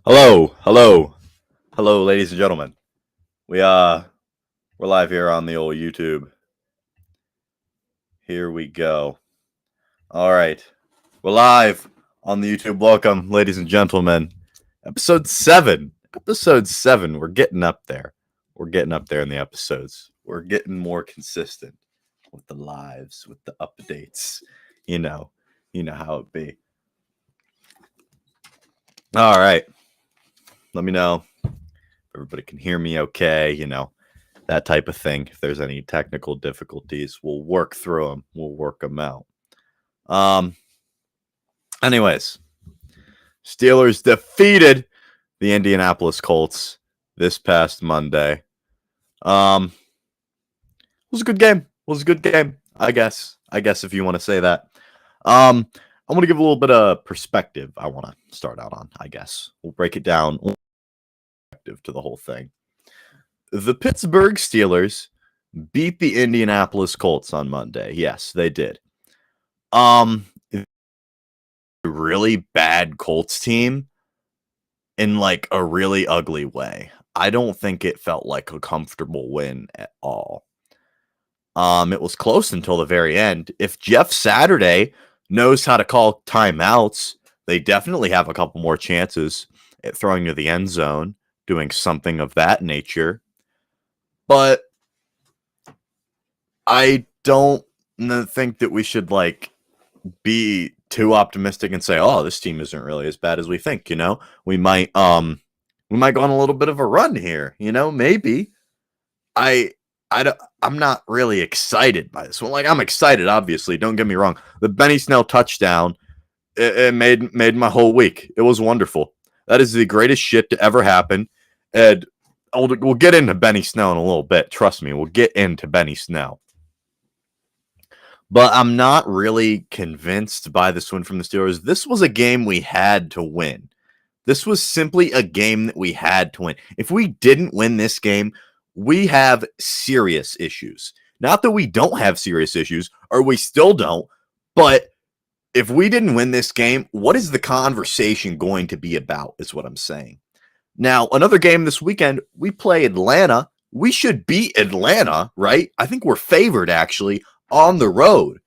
Hello, ladies and gentlemen. We're live here on the old YouTube. Here we go. All right, we're live on the YouTube. Welcome, ladies and gentlemen. Episode 7. We're getting up there. We're getting up there in the episodes. We're getting more consistent with the lives, with the updates. You know how it be. All right. Let me know if everybody can hear me okay, that type of thing. If there's any technical difficulties, we'll work through them. We'll work them out. Anyways, Steelers defeated the Indianapolis Colts this past Monday. It was a good game. I guess if you want to say that. I want to give a little bit of perspective. I want to start out on, I guess. We'll break it down to the whole thing. The Pittsburgh Steelers beat the Indianapolis Colts on Monday. Yes, they did. A really bad Colts team in like a really ugly way. I don't think it felt like a comfortable win at all. It was close until the very end. If Jeff Saturday knows how to call timeouts, they definitely have a couple more chances at throwing to the end zone, doing something of that nature. But I don't think that we should be too optimistic and say, "Oh, this team isn't really as bad as we think." We might go on a little bit of a run here. Maybe. I'm not really excited by this one. I'm excited, obviously. Don't get me wrong. The Benny Snell touchdown, it made my whole week. It was wonderful. That is the greatest shit to ever happen. And we'll get into Benny Snell in a little bit. Trust me, we'll get into Benny Snell. But I'm not really convinced by this win from the Steelers. This was a game we had to win. This was simply a game that we had to win. If we didn't win this game, we have serious issues. Not that we don't have serious issues, or we still don't, but if we didn't win this game, what is the conversation going to be about, is what I'm saying. Now, another game this weekend, we play Atlanta. We should beat Atlanta, right? I think we're favored, actually, on the road.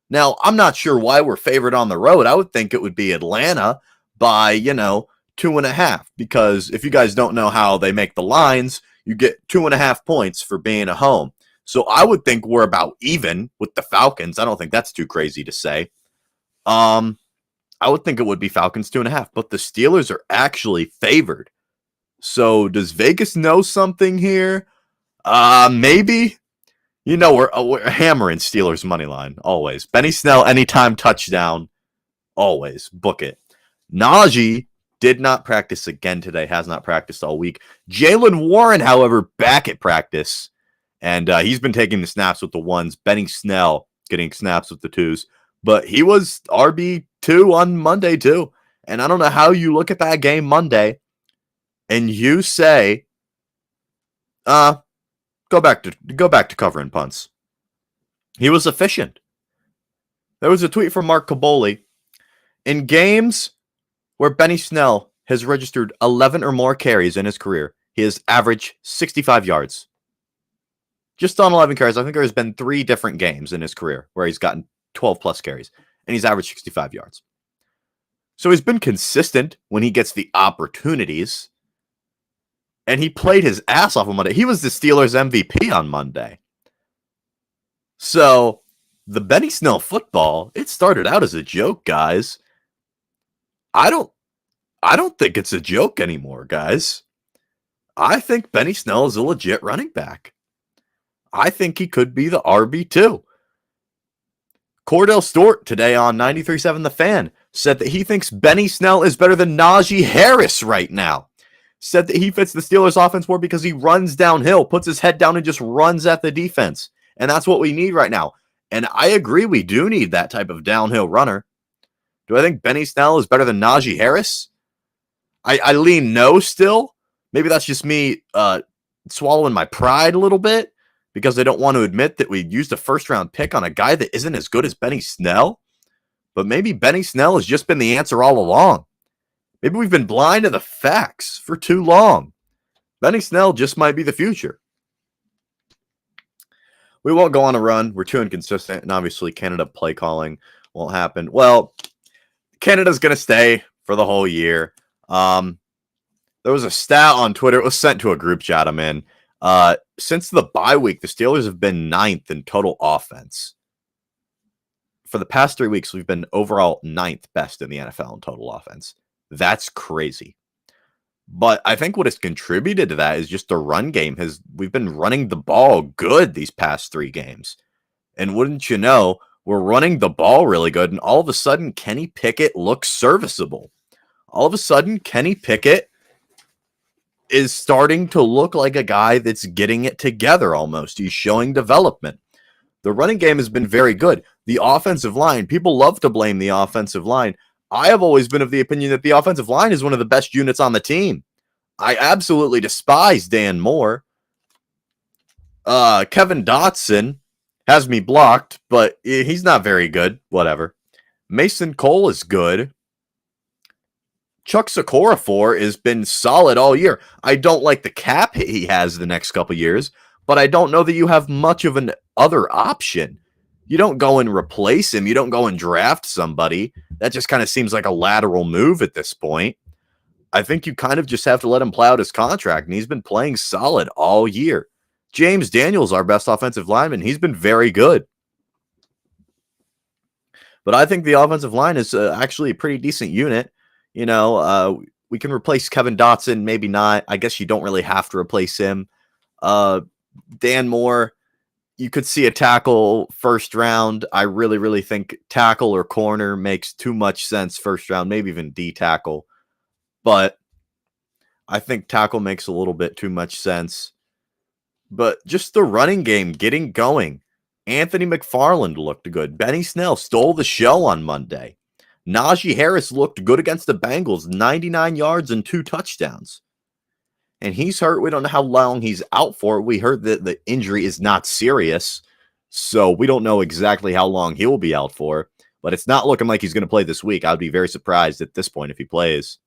Now, I'm not sure why we're favored on the road. I would think it would be Atlanta by, 2.5, because if you guys don't know how they make the lines, you get 2.5 points for being at home. So I would think we're about even with the Falcons. I don't think that's too crazy to say. I would think it would be Falcons 2.5, but the Steelers are actually favored. So does Vegas know something here? Maybe. We're hammering Steelers money line always. Benny Snell anytime touchdown, always book it. Najee did not practice again today. Has not practiced all week. Jaylen Warren, however, back at practice, and he's been taking the snaps with the ones. Benny Snell getting snaps with the twos, but he was RB2 on Monday too. And I don't know how you look at that game Monday and you say, go back to covering punts. He was efficient. There was a tweet from Mark Caboli. In games where Benny Snell has registered 11 or more carries in his career, he has averaged 65 yards. Just on 11 carries. I think there's been 3 different games in his career where he's gotten 12 plus carries, and he's averaged 65 yards. So he's been consistent when he gets the opportunities. And he played his ass off on Monday. He was the Steelers MVP on Monday. So the Benny Snell football, it started out as a joke, guys. I don't think it's a joke anymore, guys. I think Benny Snell is a legit running back. I think he could be the RB2. Cordell Stewart today on 93.7 The Fan said that he thinks Benny Snell is better than Najee Harris right now. Said that he fits the Steelers offense more because he runs downhill, puts his head down, and just runs at the defense. And that's what we need right now. And I agree, we do need that type of downhill runner. Do I think Benny Snell is better than Najee Harris? I lean no still. Maybe that's just me swallowing my pride a little bit because I don't want to admit that we used a first-round pick on a guy that isn't as good as Benny Snell. But maybe Benny Snell has just been the answer all along. Maybe we've been blind to the facts for too long. Benny Snell just might be the future. We won't go on a run. We're too inconsistent, and obviously Canada play calling won't happen. Well, Canada's going to stay for the whole year. There was a stat on Twitter. It was sent to a group chat I'm in. Since the bye week, the Steelers have been 9th in total offense. For the past 3 weeks, we've been overall 9th best in the NFL in total offense. That's crazy. But I think what has contributed to that is just the run game. We've been running the ball good these past 3 games. And wouldn't you know, we're running the ball really good, and all of a sudden, Kenny Pickett looks serviceable. All of a sudden, Kenny Pickett is starting to look like a guy that's getting it together almost. He's showing development. The running game has been very good. The offensive line, people love to blame the offensive line. I have always been of the opinion that the offensive line is one of the best units on the team. I absolutely despise Dan Moore. Kevin Dotson has me blocked, but he's not very good. Whatever. Mason Cole is good. Chuck Sikorafor has been solid all year. I don't like the cap hit he has the next couple years, but I don't know that you have much of an other option. You don't go and replace him. You don't go and draft somebody. That just kind of seems like a lateral move at this point. I think you kind of just have to let him play out his contract, and he's been playing solid all year. James Daniels, our best offensive lineman, he's been very good. But I think the offensive line is actually a pretty decent unit. You know, we can replace Kevin Dotson, maybe not. I guess you don't really have to replace him. Dan Moore, you could see a tackle first round. I really, really think tackle or corner makes too much sense first round, maybe even D tackle. But I think tackle makes a little bit too much sense. But just the running game getting going. Anthony McFarland looked good. Benny Snell stole the show on Monday. Najee Harris looked good against the Bengals, 99 yards and 2 touchdowns. And he's hurt. We don't know how long he's out for. We heard that the injury is not serious, so we don't know exactly how long he will be out for. But it's not looking like he's going to play this week. I would be very surprised at this point if he plays.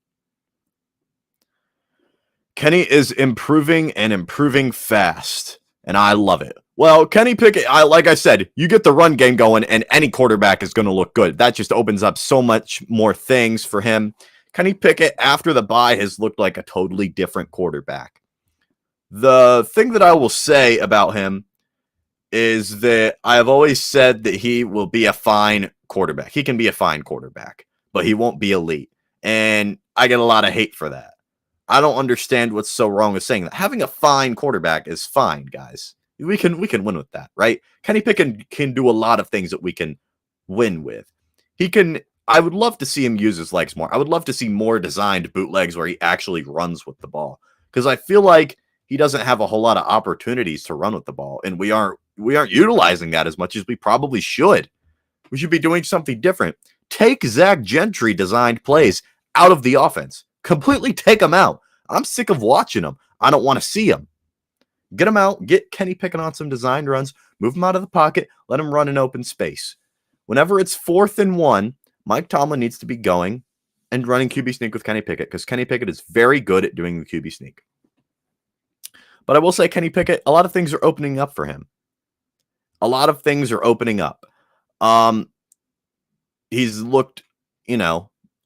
Kenny is improving and improving fast, and I love it. Well, Kenny Pickett, like I said, you get the run game going, and any quarterback is going to look good. That just opens up so much more things for him. Kenny Pickett, after the bye, has looked like a totally different quarterback. The thing that I will say about him is that I have always said that he will be a fine quarterback. He can be a fine quarterback, but he won't be elite. And I get a lot of hate for that. I don't understand what's so wrong with saying that. Having a fine quarterback is fine, guys. We can win with that, right? Kenny Pickett can do a lot of things that we can win with. I would love to see him use his legs more. I would love to see more designed bootlegs where he actually runs with the ball. Because I feel like he doesn't have a whole lot of opportunities to run with the ball. And we aren't utilizing that as much as we probably should. We should be doing something different. Take Zach Gentry designed plays out of the offense. Completely take them out. I'm sick of watching them. I don't want to see them. Get him out. Get Kenny Pickett on some designed runs. Move him out of the pocket. Let him run in open space. Whenever it's 4th and 1, Mike Tomlin needs to be going and running QB sneak with Kenny Pickett because Kenny Pickett is very good at doing the QB sneak. But I will say Kenny Pickett, a lot of things are opening up for him. A lot of things are opening up. He's looked,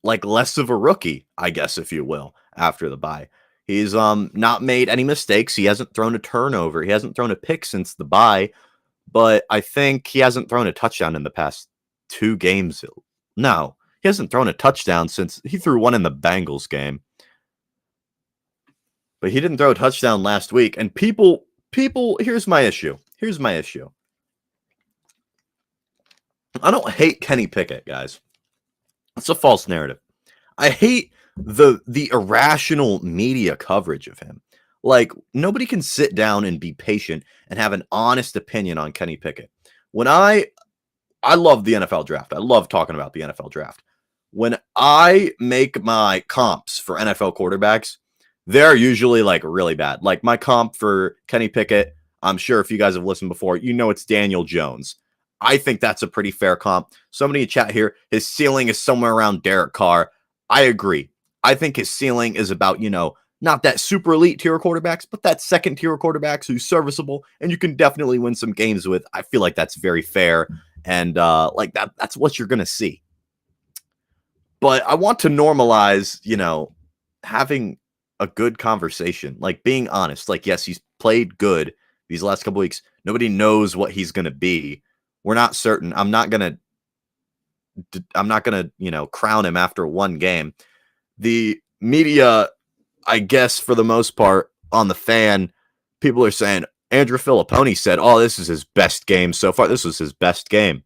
like less of a rookie, I guess, if you will, after the bye. He's not made any mistakes. He hasn't thrown a turnover. He hasn't thrown a pick since the bye, but I think he hasn't thrown a touchdown in the past 2 games. No, he hasn't thrown a touchdown since he threw one in the Bengals game. But he didn't throw a touchdown last week. And people, here's my issue. I don't hate Kenny Pickett, guys. It's a false narrative. I hate the irrational media coverage of him. Like, nobody can sit down and be patient and have an honest opinion on Kenny Pickett. When I love the NFL draft. I love talking about the NFL draft. When I make my comps for NFL quarterbacks, they're usually like really bad. Like my comp for Kenny Pickett, I'm sure if you guys have listened before, it's Daniel Jones. I think that's a pretty fair comp. Somebody in chat here, his ceiling is somewhere around Derek Carr. I agree. I think his ceiling is about, not that super elite tier quarterbacks, but that second tier quarterbacks who's serviceable and you can definitely win some games with. I feel like that's very fair. And like that's what you're going to see. But I want to normalize, having a good conversation, like being honest. Like, yes, he's played good these last couple weeks. Nobody knows what he's going to be. We're not certain. I'm not going to, crown him after one game. The media, I guess, for the most part, on the fan, people are saying Andrew Filipponi said, "Oh, this is his best game so far. This was his best game."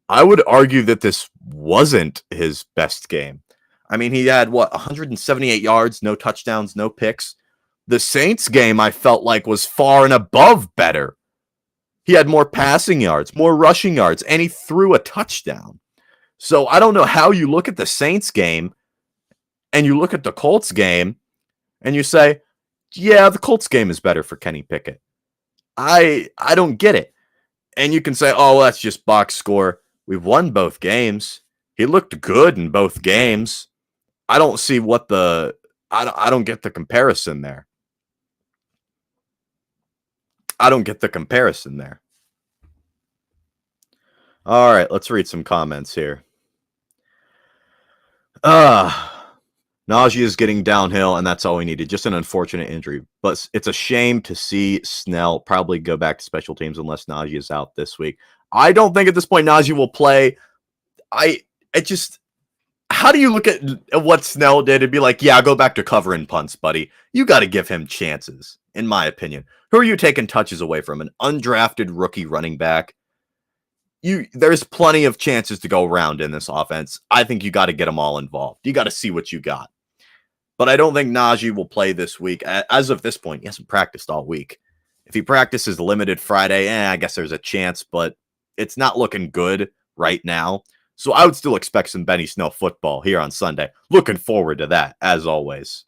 I would argue that this wasn't his best game. I mean, he had 178 yards, no touchdowns, no picks. The Saints game, I felt like, was far and above better. He had more passing yards, more rushing yards, and he threw a touchdown. So I don't know how you look at the Saints game and you look at the Colts game and you say, yeah, the Colts game is better for Kenny Pickett. I don't get it. And you can say, oh, well, that's just box score. We've won both games. He looked good in both games. I don't see what I don't get the comparison there. I don't get the comparison there. All right, let's read some comments here. Najee is getting downhill, and that's all we needed. Just an unfortunate injury. But it's a shame to see Snell probably go back to special teams unless Najee is out this week. I don't think at this point Najee will play. How do you look at what Snell did and be like, yeah, go back to covering punts, buddy? You got to give him chances, in my opinion. Who are you taking touches away from? An undrafted rookie running back? There's plenty of chances to go around in this offense. I think you got to get them all involved. You got to see what you got. But I don't think Najee will play this week. As of this point, he hasn't practiced all week. If he practices limited Friday, I guess there's a chance, but it's not looking good right now. So I would still expect some Benny Snell football here on Sunday. Looking forward to that, as always.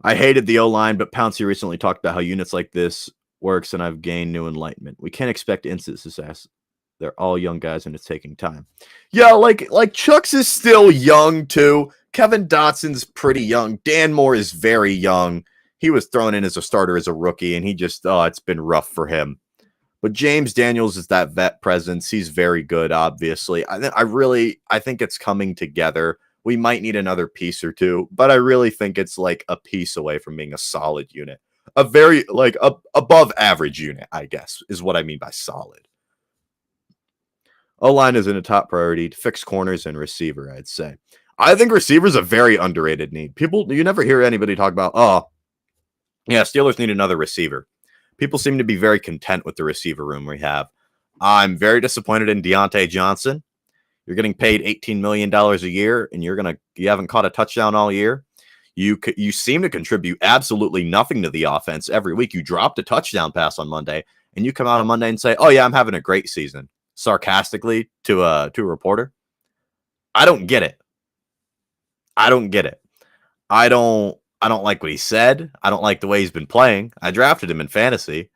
I hated the O-line, but Pouncey recently talked about how units like this works, and I've gained new enlightenment. We can't expect instant success. They're all young guys, and it's taking time. Yeah, like Chucks is still young, too. Kevin Dotson's pretty young. Dan Moore is very young. He was thrown in as a starter as a rookie, and it's been rough for him. But James Daniels is that vet presence. He's very good, obviously. I think it's coming together. We might need another piece or two, but I really think it's like a piece away from being a solid unit. A very, above average unit, I guess, is what I mean by solid. O-line isn't a top priority to fix corners and receiver, I'd say. I think receiver's a very underrated need. You never hear anybody talk about, Steelers need another receiver. People seem to be very content with the receiver room we have. I'm very disappointed in Deontay Johnson. You're getting paid $18 million a year, and you haven't caught a touchdown all year. You seem to contribute absolutely nothing to the offense every week. You dropped a touchdown pass on Monday, and you come out on Monday and say, "Oh yeah, I'm having a great season," sarcastically to a reporter. I don't get it. I don't like what he said. I don't like the way he's been playing. I drafted him in fantasy.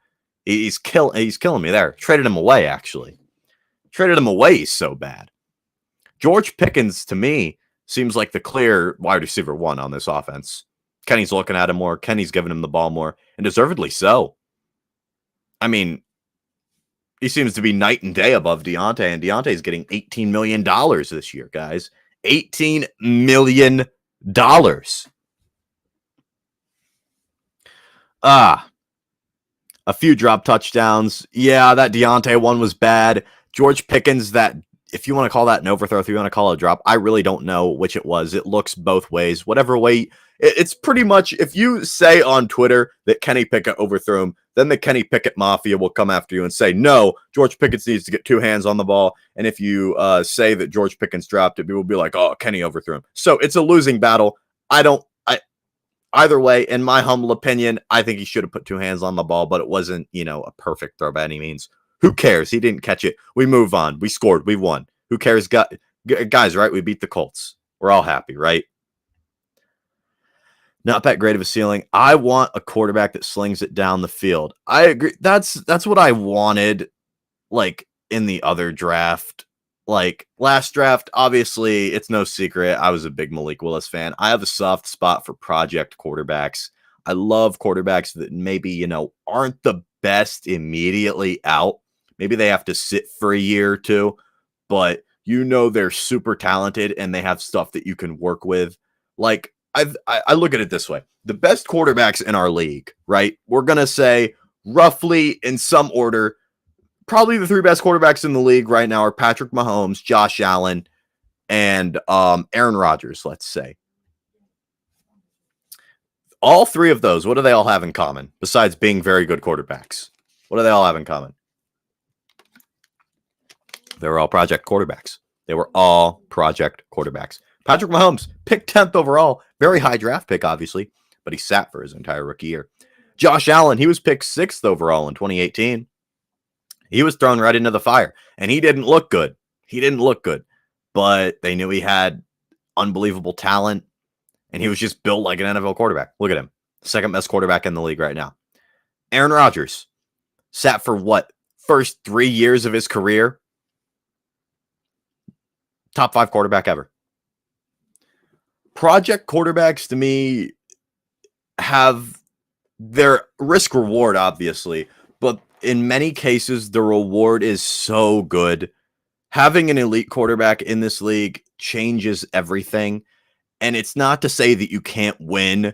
He's killing me there. Traded him away, actually. He's so bad. George Pickens, to me, seems like the clear wide receiver one on this offense. Kenny's looking at him more. Kenny's giving him the ball more, and deservedly so. I mean, he seems to be night and day above Deontay, and Deontay's getting $18 million this year, guys. $18 million. A few drop touchdowns. Yeah, that Deontay one was bad. George Pickens, that, if you want to call that an overthrow, if you want to call it a drop, I really don't know which it was. It looks both ways. Whatever way, it's pretty much, if you say on Twitter that Kenny Pickett overthrew him, then the Kenny Pickett Mafia will come after you and say, no, George Pickens needs to get two hands on the ball. And if you say that George Pickens dropped it, people will be like, oh, Kenny overthrew him. So it's a losing battle. Either way, in my humble opinion, I think he should have put two hands on the ball, but it wasn't, a perfect throw by any means. Who cares? He didn't catch it. We move on. We scored. We won. Who cares? Guys, right? We beat the Colts. We're all happy, right? Not that great of a ceiling. I want a quarterback that slings it down the field. I agree. That's what I wanted, like, in the other draft. Like last draft, obviously, it's no secret. I was a big Malik Willis fan. I have a soft spot for project quarterbacks. I love quarterbacks that maybe, aren't the best immediately out. Maybe they have to sit for a year or two, but they're super talented and they have stuff that you can work with. Like I look at it this way. The best quarterbacks in our league, right? We're going to say roughly in some order, probably the three best quarterbacks in the league right now are Patrick Mahomes, Josh Allen, and Aaron Rodgers, let's say. All three of those, what do they all have in common besides being very good quarterbacks? What do they all have in common? They were all project quarterbacks. Patrick Mahomes, picked 10th overall, very high draft pick, obviously, but he sat for his entire rookie year. Josh Allen, he was picked 6th overall in 2018. He was thrown right into the fire, and he didn't look good. But they knew he had unbelievable talent, and he was just built like an NFL quarterback. Look at him. Second best quarterback in the league right now. Aaron Rodgers sat for first 3 years of his career. Top 5 quarterback ever. Project quarterbacks, to me, have their risk reward, obviously, but in many cases, the reward is so good. Having an elite quarterback in this league changes everything. And it's not to say that you can't win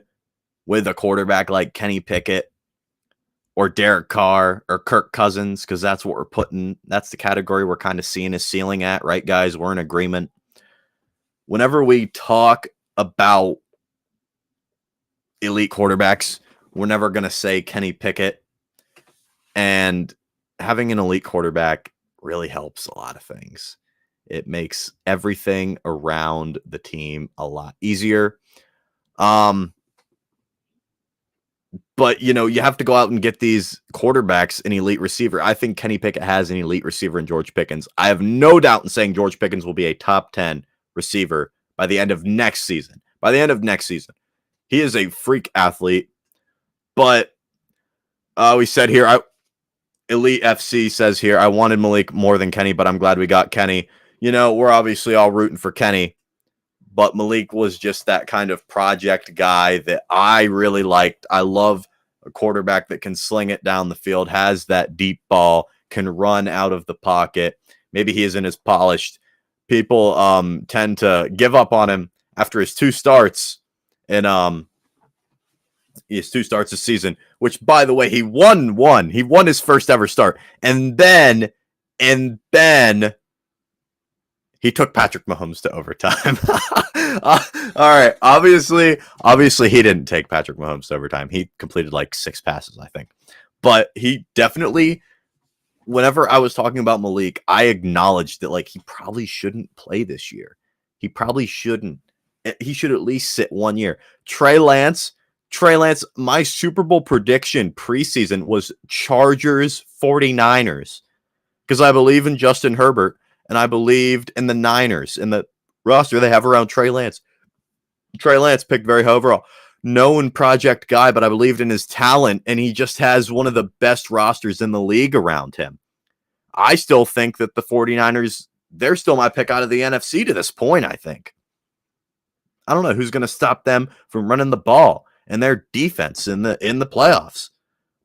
with a quarterback like Kenny Pickett or Derek Carr or Kirk Cousins, because that's the category we're kind of seeing his ceiling at, right, guys? We're in agreement. Whenever we talk about elite quarterbacks, we're never going to say Kenny Pickett. And having an elite quarterback really helps a lot of things. It makes everything around the team a lot easier. But, you have to go out and get these quarterbacks an elite receiver. I think Kenny Pickett has an elite receiver in George Pickens. I have no doubt in saying George Pickens will be a top 10 receiver by the end of next season. He is a freak athlete. But we said here, Elite FC says here, I wanted Malik more than Kenny, but I'm glad we got Kenny. We're obviously all rooting for Kenny, but Malik was just that kind of project guy that I really liked. I love a quarterback that can sling it down the field, has that deep ball, can run out of the pocket. Maybe he isn't as polished. People tend to give up on him after his 2 starts and his 2 starts this season, which, by the way, he won one. He won his first ever start. And then he took Patrick Mahomes to overtime. All right. Obviously, he didn't take Patrick Mahomes to overtime. He completed like 6 passes, I think. But he definitely, whenever I was talking about Malik, I acknowledged that he probably shouldn't play this year. He probably shouldn't. He should at least sit 1 year. Trey Lance, my Super Bowl prediction preseason was Chargers 49ers, because I believe in Justin Herbert and I believed in the Niners and the roster they have around Trey Lance. Trey Lance picked very high overall. Known project guy, but I believed in his talent, and he just has one of the best rosters in the league around him. I still think that the 49ers, they're still my pick out of the NFC to this point, I think. I don't know who's going to stop them from running the ball and their defense in the playoffs.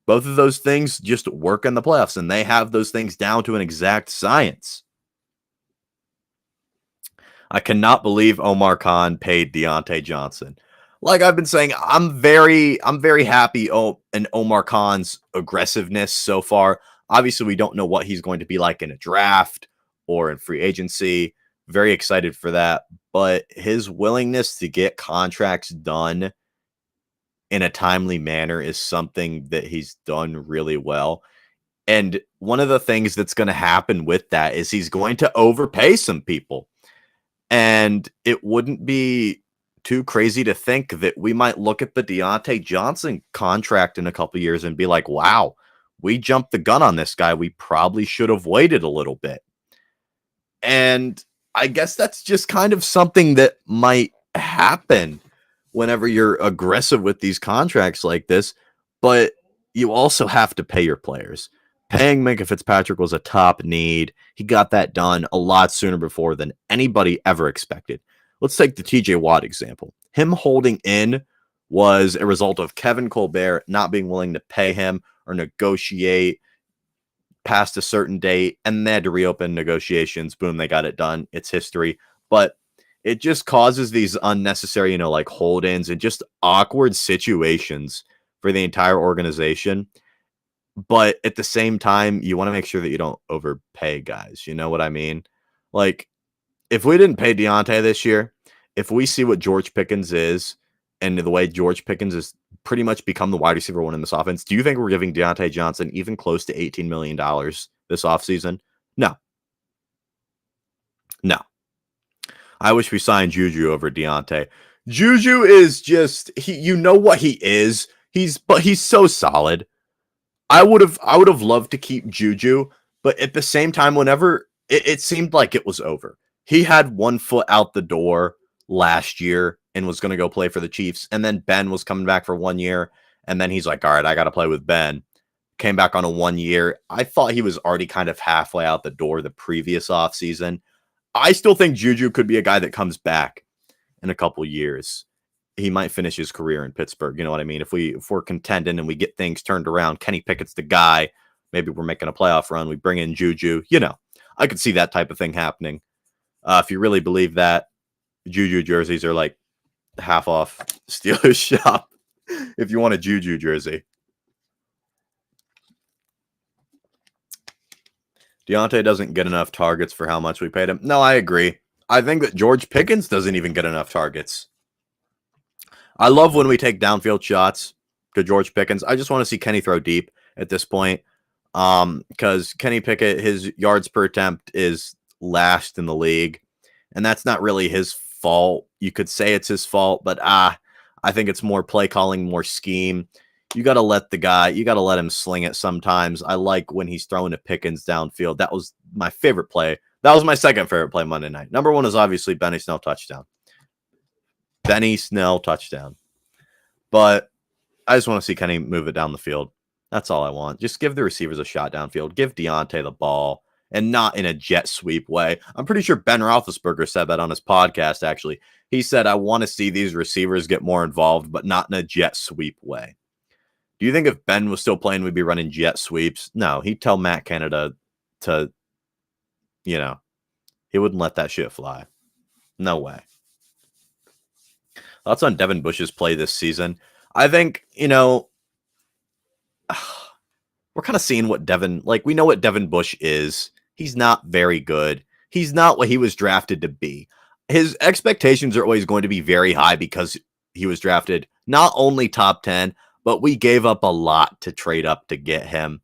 Both of those things just work in the playoffs, and they have those things down to an exact science. I cannot believe Omar Khan paid Deontay Johnson. Like I've been saying, I'm very happy in Omar Khan's aggressiveness so far. Obviously, we don't know what he's going to be like in a draft or in free agency. Very excited for that. But his willingness to get contracts done in a timely manner is something that he's done really well. And one of the things that's going to happen with that is he's going to overpay some people. And it wouldn't be too crazy to think that we might look at the Deontay Johnson contract in a couple years and be like, wow, we jumped the gun on this guy. We probably should have waited a little bit. And I guess that's just kind of something that might happen whenever you're aggressive with these contracts like this. But you also have to pay your players. Paying Minka Fitzpatrick was a top need. He got that done a lot sooner before than anybody ever expected. Let's take the TJ Watt example. Him holding in was a result of Kevin Colbert not being willing to pay him or negotiate past a certain date, and they had to reopen negotiations. Boom, they got it done. It's history. But it just causes these unnecessary, like hold-ins and just awkward situations for the entire organization. But at the same time, you want to make sure that you don't overpay guys. You know what I mean? Like, if we didn't pay Deontay this year, if we see what George Pickens is and the way George Pickens has pretty much become the wide receiver one in this offense, do you think we're giving Deontay Johnson even close to $18 million this offseason? No. No. I wish we signed Juju over Deontay. Juju is just, you know what he is. He's so solid. I would have loved to keep Juju, but at the same time, whenever it seemed like it was over. He had one foot out the door last year and was going to go play for the Chiefs. And then Ben was coming back for 1 year. And then he's like, all right, I got to play with Ben. Came back on a 1 year. I thought he was already kind of halfway out the door the previous offseason. I still think Juju could be a guy that comes back in a couple years. He might finish his career in Pittsburgh. You know what I mean? If we're contending and we get things turned around, Kenny Pickett's the guy. Maybe we're making a playoff run. We bring in Juju. I could see that type of thing happening. If you really believe that, Juju jerseys are like half off Steelers shop if you want a Juju jersey. Deontay doesn't get enough targets for how much we paid him. No, I agree. I think that George Pickens doesn't even get enough targets. I love when we take downfield shots to George Pickens. I just want to see Kenny throw deep at this point. Because Kenny Pickett, his yards per attempt is last in the league. And that's not really his fault. You could say it's his fault, but I think it's more play calling, more scheme. You got to let the guy, you got to let him sling it sometimes. I like when he's throwing to Pickens downfield. That was my favorite play. That was my second favorite play Monday night. Number one is obviously Benny Snell touchdown. Benny Snell touchdown. But I just want to see Kenny move it down the field. That's all I want. Just give the receivers a shot downfield. Give Deontay the ball, and not in a jet sweep way. I'm pretty sure Ben Roethlisberger said that on his podcast, actually. He said, I want to see these receivers get more involved, but not in a jet sweep way. Do you think if Ben was still playing, we'd be running jet sweeps? No, he'd tell Matt Canada to, he wouldn't let that shit fly. No way. Thoughts on Devin Bush's play this season? I think, we're kind of seeing what we know what Devin Bush is. He's not very good. He's not what he was drafted to be. His expectations are always going to be very high because he was drafted not only top 10, but we gave up a lot to trade up to get him.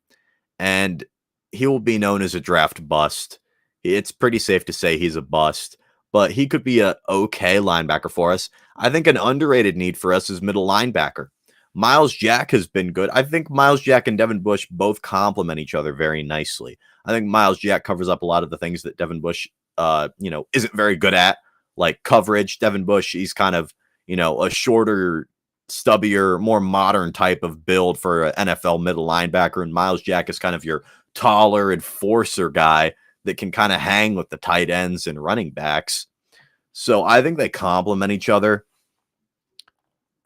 And he will be known as a draft bust. It's pretty safe to say he's a bust, but he could be a okay linebacker for us. I think an underrated need for us is middle linebacker. Miles Jack has been good. I think Miles Jack and Devin Bush both complement each other very nicely. I think Miles Jack covers up a lot of the things that Devin Bush, isn't very good at, like coverage. Devin Bush, he's kind of, a shorter, stubbier, more modern type of build for an NFL middle linebacker. And Miles Jack is kind of your taller enforcer guy that can kind of hang with the tight ends and running backs. So I think they complement each other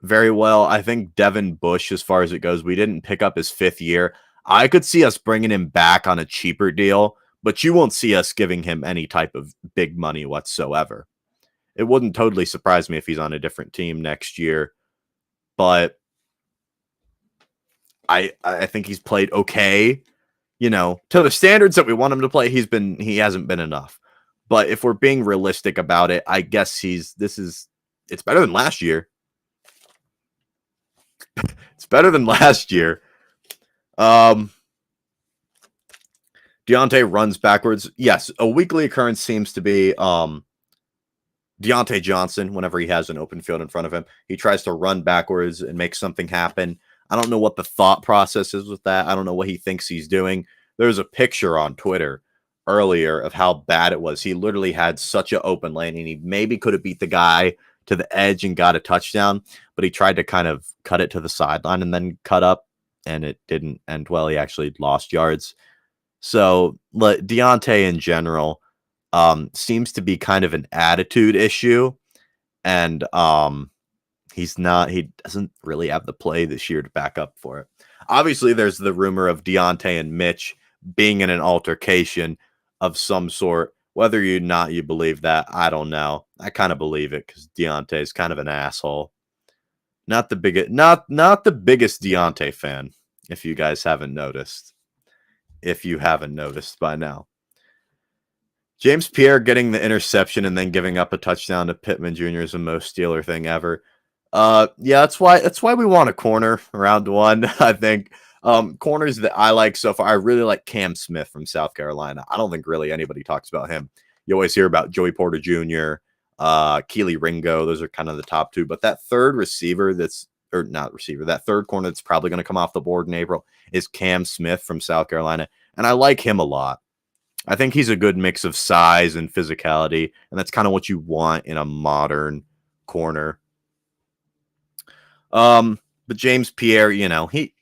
very well. I think Devin Bush, as far as it goes, we didn't pick up his 5th year. I could see us bringing him back on a cheaper deal, but you won't see us giving him any type of big money whatsoever. It wouldn't totally surprise me if he's on a different team next year, but I think he's played okay. To the standards that we want him to play, he hasn't been enough. But if we're being realistic about it, I guess it's better than last year. It's better than last year. Deontay runs backwards. Yes, a weekly occurrence seems to be Deontay Johnson. Whenever he has an open field in front of him, he tries to run backwards and make something happen. I don't know what the thought process is with that. I don't know what he thinks he's doing. There's a picture on Twitter earlier of how bad it was. He literally had such an open lane, and he maybe could have beat the guy to the edge and got a touchdown, but he tried to kind of cut it to the sideline and then cut up, and it didn't end well. He actually lost yards. So Deontay in general seems to be kind of an attitude issue, and he doesn't really have the play this year to back up for it. Obviously, there's the rumor of Deontay and Mitch being in an altercation of some sort. Whether you believe that, I don't know. I kind of believe it because Deontay is kind of an asshole. Not the biggest Deontay fan, if you guys haven't noticed. If you haven't noticed by now. James Pierre getting the interception and then giving up a touchdown to Pittman Jr. is the most Steeler thing ever. Yeah, that's why we want a corner round one. I think corners that I like so far. I really like Cam Smith from South Carolina. I don't think really anybody talks about him. You always hear about Joey Porter Jr., Keely Ringo. Those are kind of the top two. But that third that third corner that's probably going to come off the board in April is Cam Smith from South Carolina, and I like him a lot. I think he's a good mix of size and physicality, and that's kind of what you want in a modern corner. But James Pierre,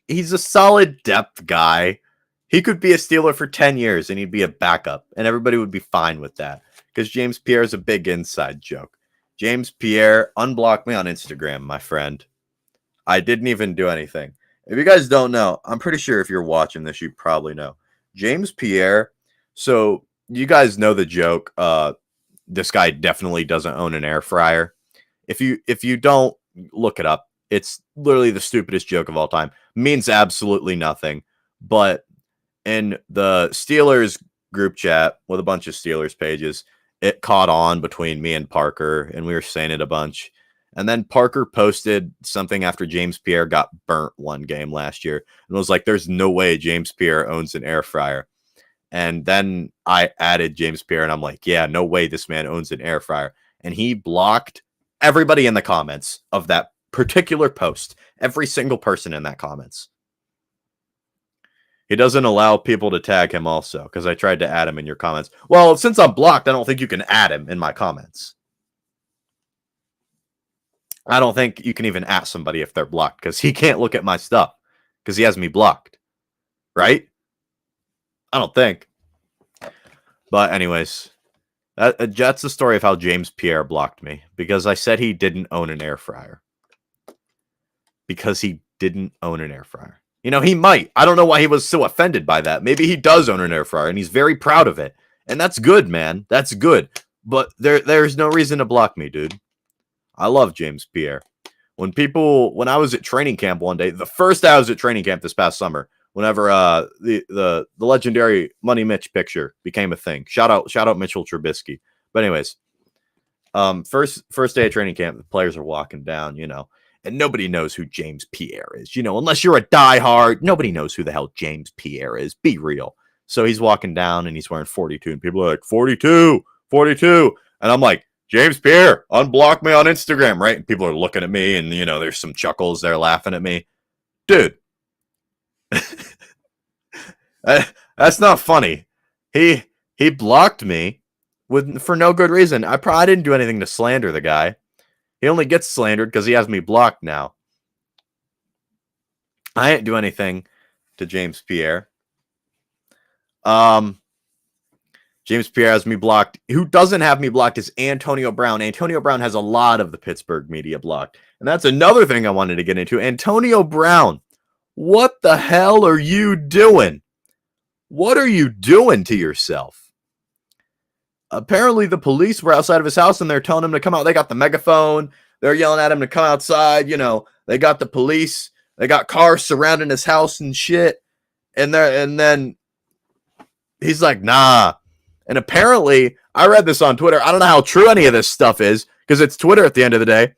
he's a solid depth guy. He could be a Steeler for 10 years and he'd be a backup, and everybody would be fine with that because James Pierre is a big inside joke. James Pierre, unblock me on Instagram, my friend. I didn't even do anything. If you guys don't know, I'm pretty sure if you're watching this, you probably know. James Pierre, so you guys know the joke, this guy definitely doesn't own an air fryer. If you don't, look it up. It's literally the stupidest joke of all time. Means absolutely nothing. But in the Steelers group chat with a bunch of Steelers pages, it caught on between me and Parker, and we were saying it a bunch. And then Parker posted something after James Pierre got burnt one game last year and was like, there's no way James Pierre owns an air fryer. And then I added James Pierre, and I'm like, yeah, no way this man owns an air fryer. And he blocked everybody in the comments of that particular post. Every single person in that comments. He doesn't allow people to tag him also, because I tried to add him in your comments. Well, since I'm blocked, I don't think you can add him in my comments. I don't think you can even ask somebody if they're blocked, because he can't look at my stuff, because he has me blocked. Right? I don't think. But anyways, that's the story of how James Pierre blocked me, because I said he didn't own an air fryer. Because he didn't own an air fryer. He might. I don't know why he was so offended by that. Maybe he does own an air fryer, and he's very proud of it. And that's good, man. That's good. But there's no reason to block me, dude. I love James Pierre. When I was at training camp one day, the first day I was at training camp this past summer, whenever the legendary Money Mitch picture became a thing. Shout out Mitchell Trubisky. But anyways, first day of training camp, the players are walking down, and nobody knows who James Pierre is. Unless you're a diehard, nobody knows who the hell James Pierre is. Be real. So he's walking down and he's wearing 42, and people are like, 42, 42. And I'm like, James Pierre, unblock me on Instagram, right? And people are looking at me, and there's some chuckles. They're laughing at me. Dude. That's not funny. He blocked me for no good reason. I didn't do anything to slander the guy. He only gets slandered because he has me blocked now. I didn't do anything to James Pierre. James Pierre has me blocked. Who doesn't have me blocked is Antonio Brown. Antonio Brown has a lot of the Pittsburgh media blocked. And that's another thing I wanted to get into. Antonio Brown, what the hell are you doing? What are you doing to yourself? Apparently the police were outside of his house and they're telling him to come out. They got the megaphone. They're yelling at him to come outside. They got the police. They got cars surrounding his house and shit. And then he's like, nah. And apparently, I read this on Twitter. I don't know how true any of this stuff is, because it's Twitter at the end of the day.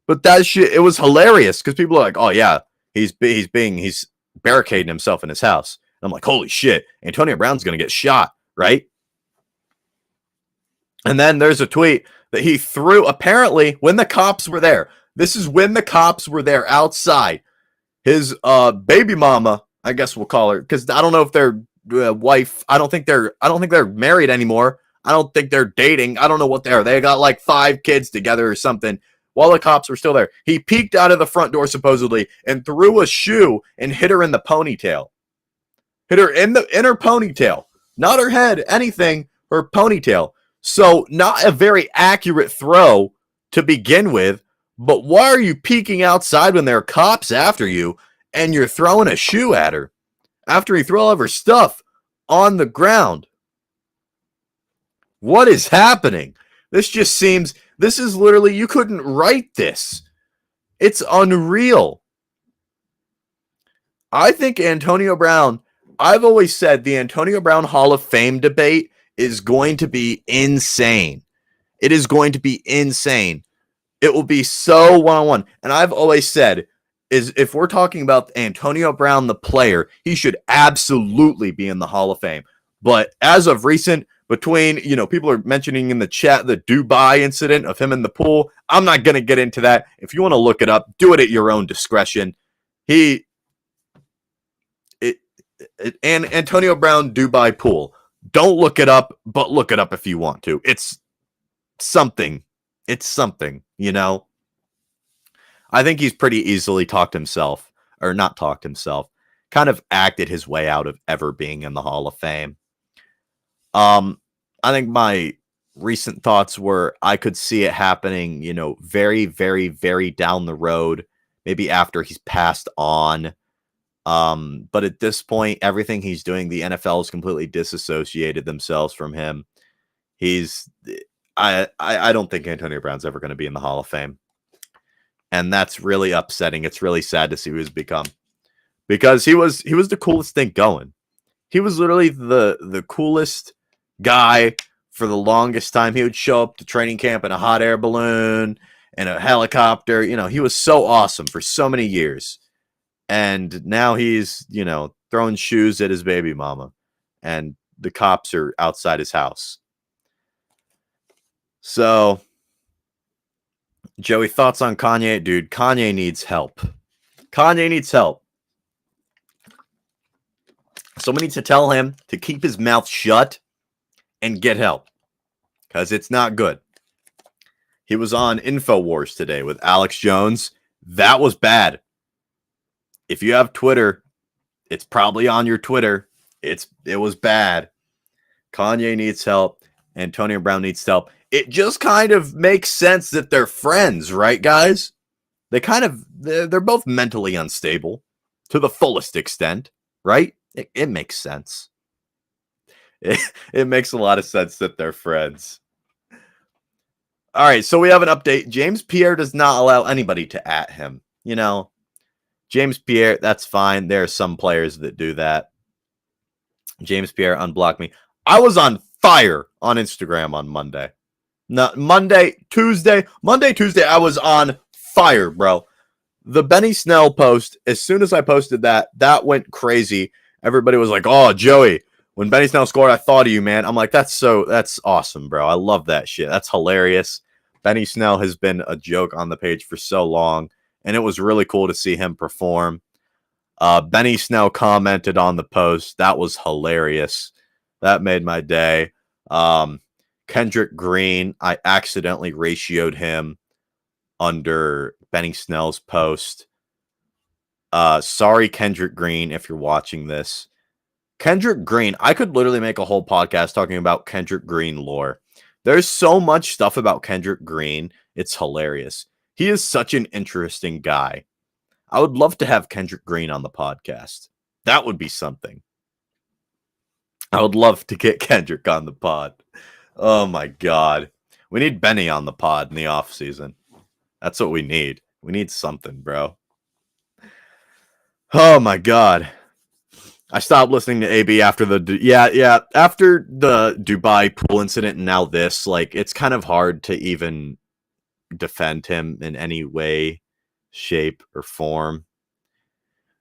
But that shit, it was hilarious, because people are like, oh yeah, he's barricading himself in his house. And I'm like, holy shit, Antonio Brown's gonna get shot, right? And then there's a tweet that he threw, apparently, when the cops were there. This is when the cops were there outside. His baby mama, I guess we'll call her, because I don't know if they're wife. I don't think they're married anymore. I don't think they're dating. I don't know what they are. They got like 5 kids together or something. While the cops were still there, he peeked out of the front door supposedly and threw a shoe and hit her in the ponytail. hit her in her ponytail, not her head, anything, her ponytail. So not a very accurate throw to begin with, but why are you peeking outside when there are cops after you and you're throwing a shoe at her after he threw all of her stuff on the ground? What is happening? This is literally, you couldn't write this. It's unreal. I think Antonio Brown, I've always said the Antonio Brown Hall of Fame debate is going to be insane. It is going to be insane. It will be so one-on-one. And I've always said, is if we're talking about Antonio Brown, the player, he should absolutely be in the Hall of Fame. But as of recent, between, people are mentioning in the chat the Dubai incident of him in the pool. I'm not going to get into that. If you want to look it up, do it at your own discretion. And Antonio Brown Dubai pool. Don't look it up, but look it up if you want to. It's something. It's something, I think he's pretty easily kind of acted his way out of ever being in the Hall of Fame. I think my recent thoughts were I could see it happening, very, very, very down the road, maybe after he's passed on. But at this point, everything he's doing, the NFL has completely disassociated themselves from him. I don't think Antonio Brown's ever going to be in the Hall of Fame. And that's really upsetting. It's really sad to see who he's become. Because he was the coolest thing going. He was literally the coolest guy for the longest time. He would show up to training camp in a hot air balloon and a helicopter. He was so awesome for so many years. And now he's, throwing shoes at his baby mama. And the cops are outside his house. So, Joey, thoughts on Kanye? Dude, Kanye needs help. Kanye needs help. Someone needs to tell him to keep his mouth shut and get help. Because it's not good. He was on InfoWars today with Alex Jones. That was bad. If you have Twitter, it's probably on your Twitter. It was bad. Kanye needs help. Antonio Brown needs help. It just kind of makes sense that they're friends, right, guys? They're both mentally unstable to the fullest extent, right? It makes sense. It makes a lot of sense that they're friends. All right, so we have an update. James Pierre does not allow anybody to at him. James Pierre, that's fine. There are some players that do that. James Pierre unblocked me. I was on fire on Instagram on Monday. Tuesday, I was on fire, bro. The Benny Snell post, as soon as I posted that went crazy. Everybody was like, oh, Joey, when Benny Snell scored, I thought of you, man. I'm like, that's awesome, bro. I love that shit. That's hilarious. Benny Snell has been a joke on the page for so long, and it was really cool to see him perform. Benny Snell commented on the post. That was hilarious. That made my day. Kendrick Green, I accidentally ratioed him under Benny Snell's post. Sorry, Kendrick Green, if you're watching this. Kendrick Green, I could literally make a whole podcast talking about Kendrick Green lore. There's so much stuff about Kendrick Green. It's hilarious. He is such an interesting guy. I would love to have Kendrick Green on the podcast. That would be something. I would love to get Kendrick on the pod. Oh my God. We need Benny on the pod in the off season. That's what we need. We need something, bro. Oh my God. I stopped listening to AB after after the Dubai pool incident and now this, it's kind of hard to even defend him in any way, shape, or form.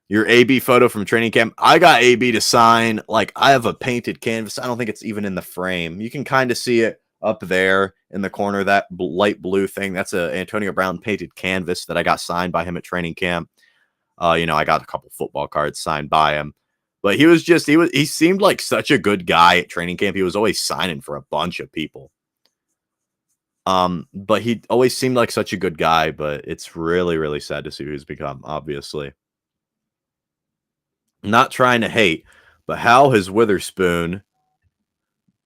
Your AB photo from training camp. I got AB to sign. I have a painted canvas. I don't think it's even in the frame. You can kind of see it up there in the corner, that light blue thing. That's a Antonio Brown painted canvas that I got signed by him at training camp. I got a couple football cards signed by him. But he seemed like such a good guy at training camp. He was always signing for a bunch of people. But he always seemed like such a good guy, but it's really, really sad to see who he's become, obviously. Not trying to hate, But how has Witherspoon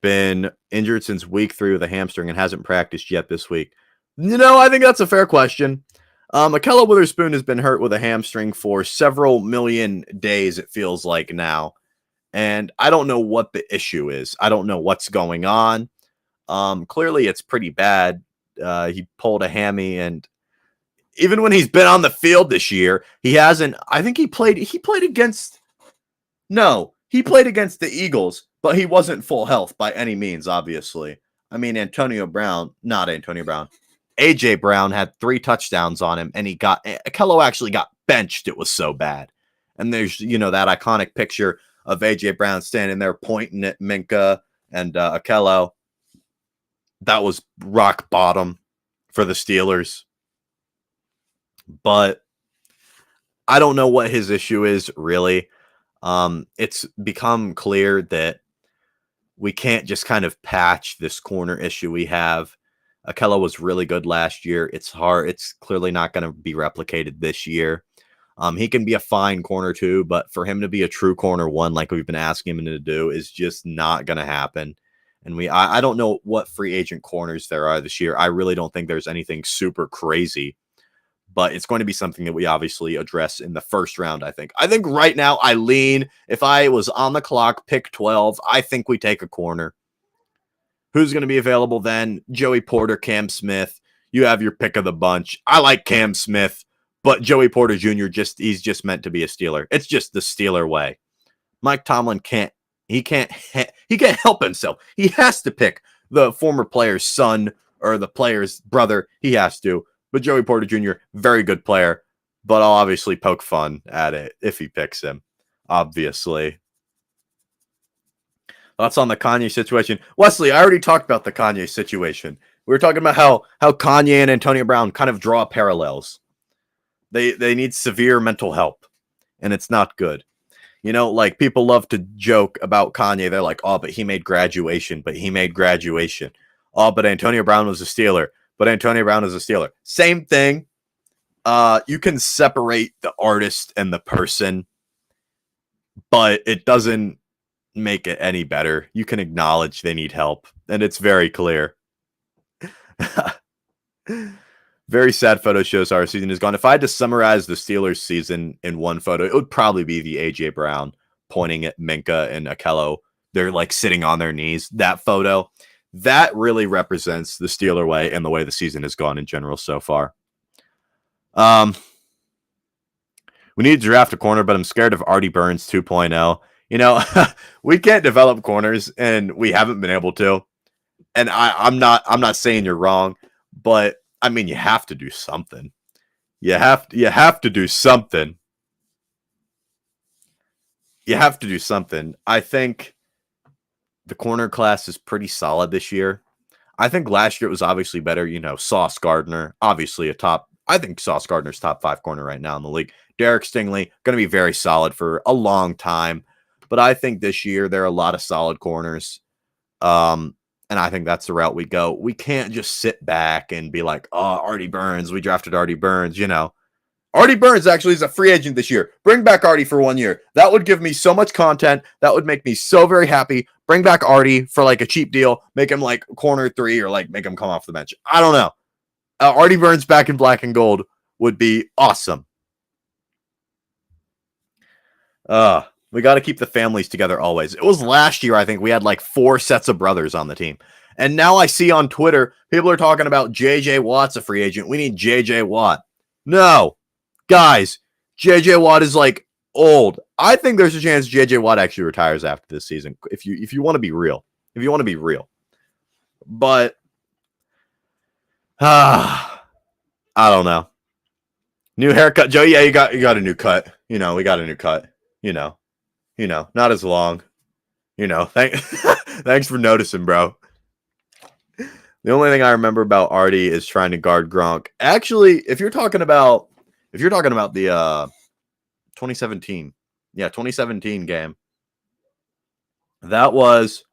been injured since week 3 with a hamstring and hasn't practiced yet this week? I think that's a fair question. Akella Witherspoon has been hurt with a hamstring for several million days, it feels like now. And I don't know what the issue is. I don't know what's going on. Clearly, it's pretty bad. He pulled a hammy, and even when he's been on the field this year, he hasn't. I think he played against. No, he played against the Eagles, but he wasn't full health by any means, obviously. I mean, not Antonio Brown. AJ Brown had 3 touchdowns on him, and Akello actually got benched. It was so bad. And there's, that iconic picture of AJ Brown standing there pointing at Minka and Akello. That was rock bottom for the Steelers. But I don't know what his issue is, really. It's become clear that we can't just kind of patch this corner issue we have. Akello was really good last year. It's hard. It's clearly not going to be replicated this year. He can be a fine corner too, but for him to be a true corner one, like we've been asking him to do, is just not going to happen. And I don't know what free agent corners there are this year. I really don't think there's anything super crazy, but it's going to be something that we obviously address in the first round, I think. I think right now if I was on the clock, pick 12, I think we take a corner. Who's going to be available then? Joey Porter, Cam Smith. You have your pick of the bunch. I like Cam Smith, but Joey Porter Jr. he's just meant to be a Steeler. It's just the Steeler way. Mike Tomlin can't help himself. He has to pick the former player's son or the player's brother. He has to. But Joey Porter Jr., very good player, but I'll obviously poke fun at it if he picks him, obviously. Thoughts on the Kanye situation? Wesley, I already talked about the Kanye situation. We were talking about how Kanye and Antonio Brown kind of draw parallels. They need severe mental help, and it's not good. Like people love to joke about Kanye. They're like, oh, but he made graduation. Oh, but Antonio Brown was a Steeler. Same thing. You can separate the artist and the person, but it doesn't make it any better. You can acknowledge they need help, and it's very clear. Very sad photo shows our season is gone. If I had to summarize the Steelers season in one photo, it would probably be the AJ Brown pointing at Minka and Akello. They're like sitting on their knees. That photo, that really represents the Steeler way and the way the season has gone in general so far. We need to draft a corner, but I'm scared of Artie Burns 2.0. We can't develop corners, and we haven't been able to. And I'm not saying you're wrong, but I mean you have to do something. You have to do something. I think the corner class is pretty solid this year. I think last year it was obviously better. Sauce Gardner, obviously I think Sauce Gardner's top 5 corner right now in the league. Derek Stingley, going to be very solid for a long time. But I think this year there are a lot of solid corners. And I think that's the route we go. We can't just sit back and be like, oh, Artie Burns, we drafted Artie Burns, Artie Burns actually is a free agent this year. Bring back Artie for 1 year. That would give me so much content. That would make me so very happy. Bring back Artie for like a cheap deal. Make him like corner 3 or like make him come off the bench. I don't know. Artie Burns back in black and gold would be awesome. We got to keep the families together always. It was last year, I think, we had like 4 sets of brothers on the team. And now I see on Twitter, people are talking about J.J. Watt's a free agent. We need J.J. Watt. No. Guys, J.J. Watt is like old. I think there's a chance J.J. Watt actually retires after this season, if you want to be real. But, I don't know. New haircut. Joe, yeah, you got a new cut. We got a new cut. Not as long. Thanks for noticing, bro. The only thing I remember about Artie is trying to guard Gronk. Actually, if you're talking about the 2017, 2017 game, that was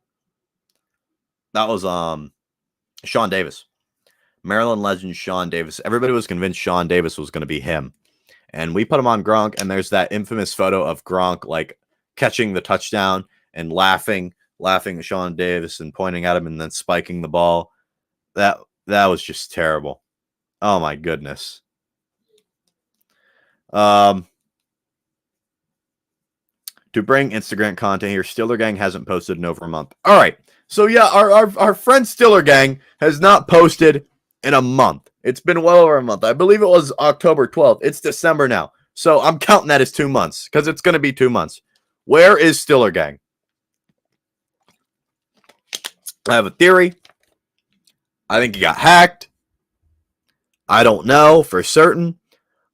Sean Davis, Maryland legend Sean Davis. Everybody was convinced Sean Davis was going to be him, and we put him on Gronk. And there's that infamous photo of Gronk like catching the touchdown and laughing at Sean Davis and pointing at him and then spiking the ball. That was just terrible. Oh my goodness. To bring Instagram content here, Steeler Gang hasn't posted in over a month. All right. So yeah, our friend Steeler Gang has not posted in a month. It's been well over a month. I believe it was October 12th. It's December now. So I'm counting that as 2 months because it's going to be 2 months. Where is Steeler Gang? I have a theory. I think he got hacked. I don't know for certain.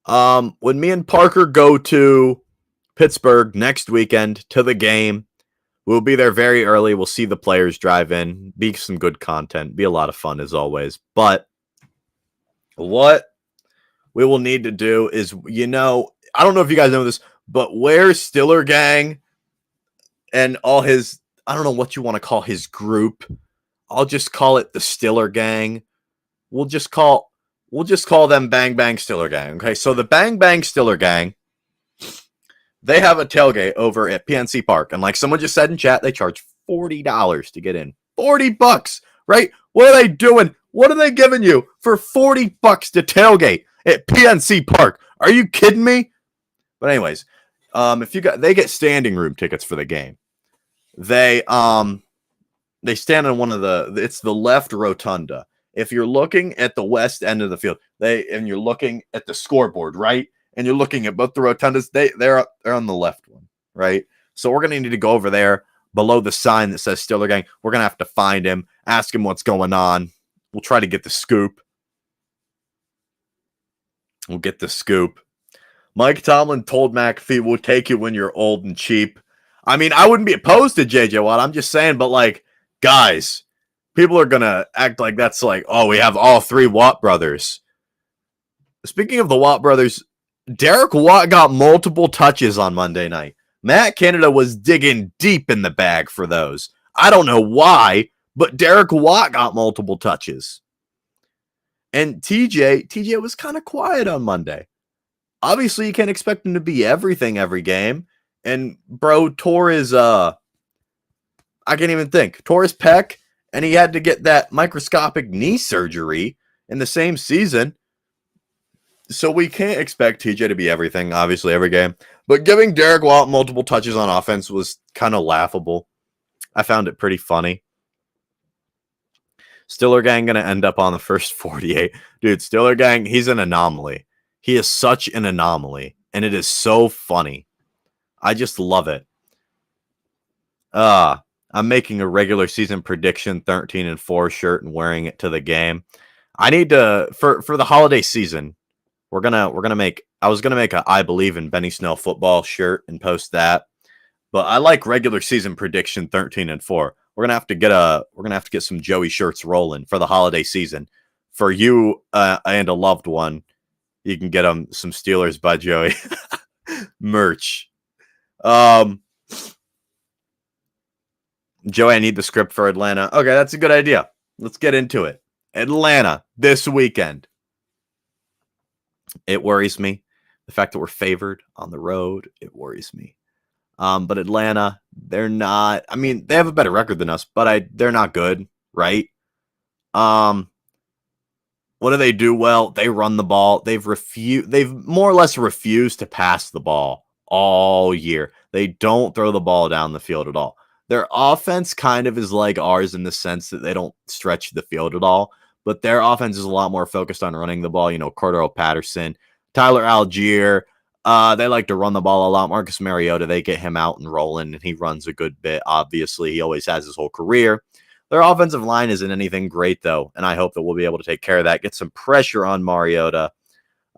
When me and Parker go to Pittsburgh next weekend to the game, we'll be there very early. We'll see the players drive in. Be some good content. Be a lot of fun as always. But what we will need to do is, I don't know if you guys know this, but where's Steeler Gang and all his, I don't know what you want to call his group. I'll just call it the Steeler Gang. We'll just call them Bang Bang Steeler Gang. Okay, so the Bang Bang Steeler Gang, they have a tailgate over at PNC Park. And like someone just said in chat, they charge $40 to get in. $40, right? What are they doing? What are they giving you for $40 to tailgate at PNC Park? Are you kidding me? But anyways, they get standing room tickets for the game. They stand on it's the left rotunda. If you're looking at the west end of the field, and you're looking at the scoreboard, right? And you're looking at both the rotundas, they're on the left one, right? So we're gonna need to go over there below the sign that says Steeler Gang. We're gonna have to find him, ask him what's going on. We'll try to get the scoop. We'll get the scoop. Mike Tomlin told McAfee, "We'll take you when you're old and cheap." I mean, I wouldn't be opposed to JJ Watt. I'm just saying, but like, guys, people are gonna act like that's like, oh, we have all three Watt brothers. Speaking of the Watt brothers, Derek Watt got multiple touches on Monday night. Matt Canada was digging deep in the bag for those. I don't know why, but Derek Watt got multiple touches. And TJ was kind of quiet on Monday. Obviously, you can't expect him to be everything every game. And bro tore his I can't even think. Tore his pec, and he had to get that microscopic knee surgery in the same season. So we can't expect TJ to be everything, obviously, every game. But giving Derek Watt multiple touches on offense was kind of laughable. I found it pretty funny. Steeler Gang going to end up on the first 48. Dude, Steeler Gang, he's an anomaly. He is such an anomaly, and it is so funny. I just love it. I'm making a regular season prediction 13-4 shirt and wearing it to the game. I need to, for the holiday season, I was gonna make a I Believe in Benny Snell football shirt and post that. But I like regular season prediction 13-4. We're gonna have to get some Joey shirts rolling for the holiday season. For you and a loved one, you can get them some Steelersbyjoey merch. Joey, I need the script for Atlanta. Okay, that's a good idea. Let's get into it. Atlanta this weekend. It worries me. The fact that we're favored on the road, it worries me. But Atlanta, they're not. I mean, they have a better record than us, but they're not good, right? What do they do well? They run the ball. They've more or less refused to pass the ball all year. They don't throw the ball down the field at all. Their offense kind of is like ours in the sense that they don't stretch the field at all, but their offense is a lot more focused on running the ball. Cordero Patterson, Tyler Algier, they like to run the ball a lot. Marcus Mariota, they get him out and rolling, and he runs a good bit. Obviously, he always has his whole career. Their offensive line isn't anything great, though, and I hope that we'll be able to take care of that, get some pressure on Mariota.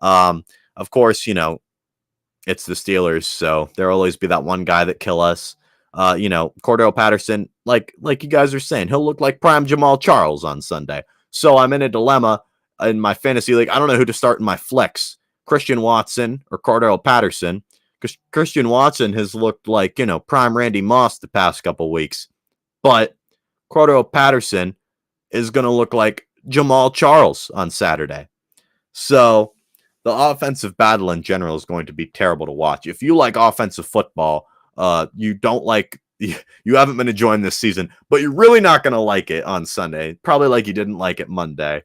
Of course, it's the Steelers, so there'll always be that one guy that kill us. Cordero Patterson, like you guys are saying, he'll look like prime Jamal Charles on Sunday. So I'm in a dilemma in my fantasy league. I don't know who to start in my flex, Christian Watson or Cordero Patterson, because Christian Watson has looked like, prime Randy Moss the past couple weeks. But Cordero Patterson is going to look like Jamal Charles on Saturday. So the offensive battle in general is going to be terrible to watch. If you like offensive football, you don't like, you haven't been enjoying this season, but you're really not going to like it on Sunday. Probably like you didn't like it Monday.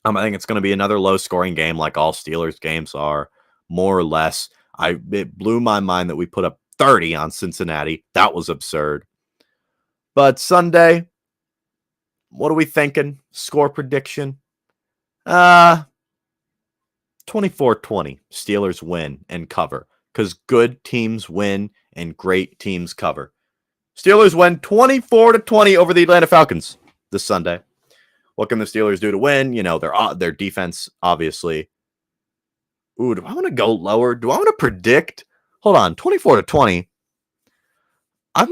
I think it's going to be another low-scoring game like all Steelers games are, more or less. It blew my mind that we put up 30 on Cincinnati. That was absurd. But Sunday, what are we thinking? Score prediction? 24-20. Steelers win and cover because good teams win and great teams cover. Steelers win 24-20 over the Atlanta Falcons this Sunday. What can the Steelers do to win? You know, their defense, obviously. Ooh, do I want to go lower? Do I want to predict? Hold on, 24-20. I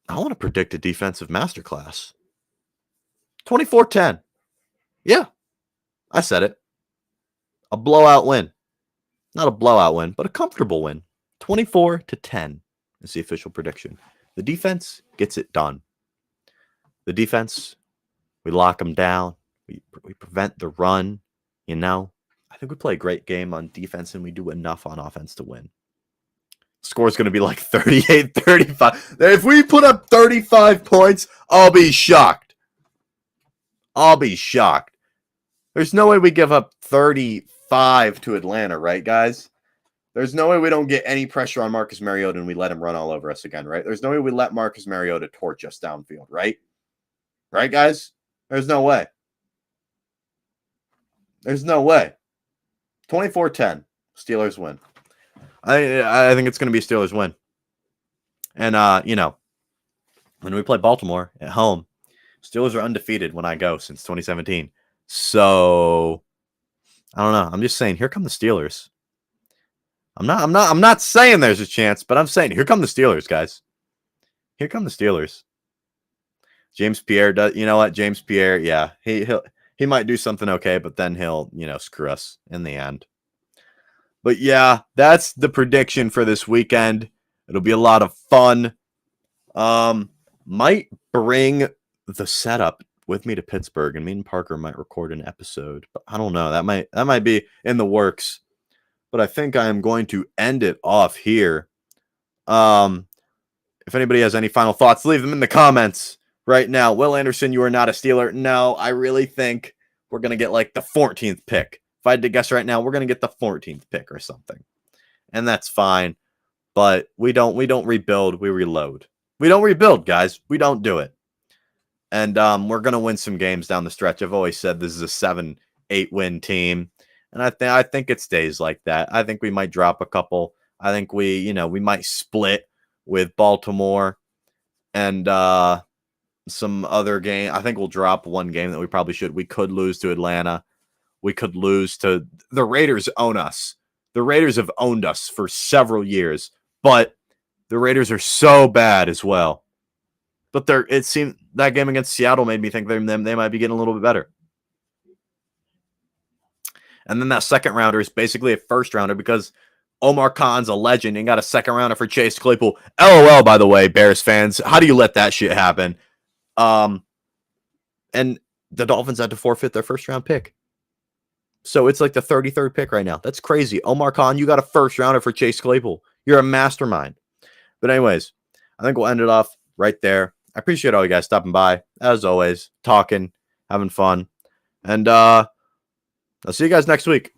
want to predict a defensive masterclass. 24-10. Yeah, I said it. A blowout win. Not a blowout win, but a comfortable win. 24-10 is the official prediction. The defense gets it done. The defense, we lock them down. We prevent the run. You know, I think we play a great game on defense and we do enough on offense to win. Score's going to be like 38-35. If we put up 35 points, I'll be shocked. I'll be shocked. There's no way we give up 35 to Atlanta, right, guys? There's no way we don't get any pressure on Marcus Mariota and we let him run all over us again, right? There's no way we let Marcus Mariota torch us downfield, right? Right, guys? There's no way. There's no way. 24-10. Steelers win. I think it's going to be a Steelers win. And, you know, when we play Baltimore at home, Steelers are undefeated when I go since 2017. So, I don't know. I'm just saying, here come the Steelers. I'm not saying there's a chance, but I'm saying, here come the Steelers, guys. Here come the Steelers. James Pierre does, you know what? James Pierre, yeah, he might do something okay, but then he'll, you know, screw us in the end. But yeah, that's the prediction for this weekend. It'll be a lot of fun. Might bring the setup with me to Pittsburgh, and me and Parker might record an episode. But I don't know. That might be in the works. But I think I am going to end it off here. If anybody has any final thoughts, leave them in the comments right now. Will Anderson, you are not a Steeler. No, I really think we're going to get like the 14th pick. If I had to guess right now, we're going to get the 14th pick or something. And that's fine. But we don't rebuild, we reload. We don't rebuild, guys. We don't do it. And we're going to win some games down the stretch. I've always said this is a 7-8 win team. And I think it stays like that. I think we might drop a couple. I think we might split with Baltimore and some other game. I think we'll drop one game that we probably should. We could lose to Atlanta. We could lose to the Raiders. Own us. The Raiders have owned us for several years, but the Raiders are so bad as well. But it seemed that game against Seattle made me think they might be getting a little bit better. And then that second rounder is basically a first rounder because Omar Khan's a legend and got a second rounder for Chase Claypool. LOL, by the way, Bears fans. How do you let that shit happen? And the Dolphins had to forfeit their first round pick. So it's like the 33rd pick right now. That's crazy. Omar Khan, you got a first rounder for Chase Claypool. You're a mastermind. But anyways, I think we'll end it off right there. I appreciate all you guys stopping by. As always, talking, having fun. And I'll see you guys next week.